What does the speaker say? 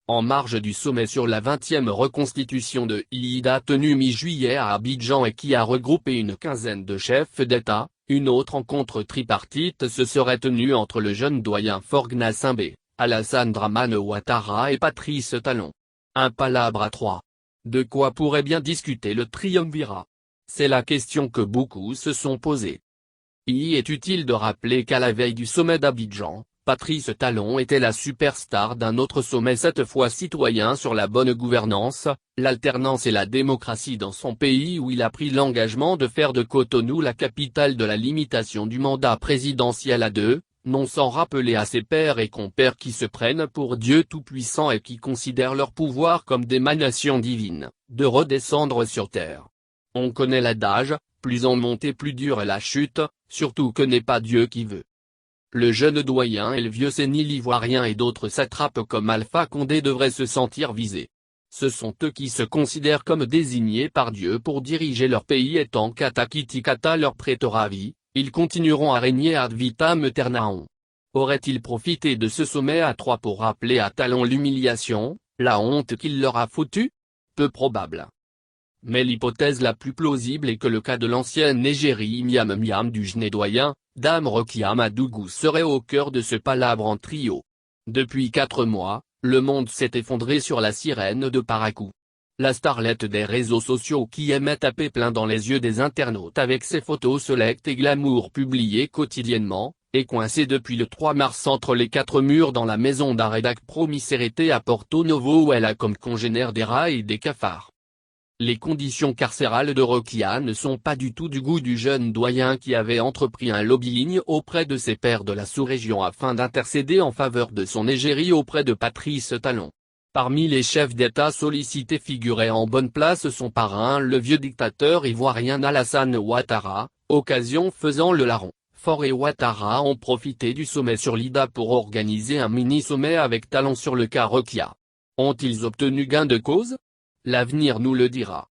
En marge du sommet sur la 20e reconstitution de l'IIDA tenu mi-juillet à Abidjan et qui a regroupé une quinzaine de chefs d'État, une autre rencontre tripartite se serait tenue entre le jeune doyen Faure Gnassingbé, Alassane Dramane Ouattara et Patrice Talon. Un palabre à trois. De quoi pourrait bien discuter le triumvirat? C'est la question que beaucoup se sont posées. Il est utile de rappeler qu'à la veille du sommet d'Abidjan, Patrice Talon était la superstar d'un autre sommet cette fois citoyen sur la bonne gouvernance, l'alternance et la démocratie dans son pays où il a pris l'engagement de faire de Cotonou la capitale de la limitation du mandat présidentiel à deux, non sans rappeler à ses pairs et compères qui se prennent pour Dieu tout-puissant et qui considèrent leur pouvoir comme d'émanation divine, de redescendre sur terre. On connaît l'adage, plus en montée plus dure est la chute, surtout que n'est pas Dieu qui veut. Le jeune doyen et le vieux sénile ivoirien et d'autres satrapes comme Alpha Condé devraient se sentir visés. Ce sont eux qui se considèrent comme désignés par Dieu pour diriger leur pays et tant qu'Ata Kitikata leur prêtera à vie, ils continueront à régner ad vitam aeternam. Auraient-ils profité de ce sommet à trois pour rappeler à Talon l'humiliation, la honte qu'il leur a foutue? Peu probable. Mais l'hypothèse la plus plausible est que le cas de l'ancienne égérie Miam Miam du jeune doyen, Dame Rokia Madougou serait au cœur de ce palabre en trio. Depuis 4 mois, le monde s'est effondré sur la sirène de Parakou. La starlette des réseaux sociaux qui aimait taper plein dans les yeux des internautes avec ses photos selectes et glamour publiées quotidiennement, est coincée depuis le 3 mars entre les 4 murs dans la maison d'arrêt d'Acpromiserete à Porto Novo où elle a comme congénères des rats et des cafards. Les conditions carcérales de Rokia ne sont pas du tout du goût du jeune doyen qui avait entrepris un lobbying auprès de ses pairs de la sous-région afin d'intercéder en faveur de son égérie auprès de Patrice Talon. Parmi les chefs d'État sollicités figurait en bonne place son parrain le vieux dictateur ivoirien Alassane Ouattara, occasion faisant le larron. Faure et Ouattara ont profité du sommet sur l'IIDA pour organiser un mini-sommet avec Talon sur le cas Rokia. Ont-ils obtenu gain de cause? L'avenir nous le dira.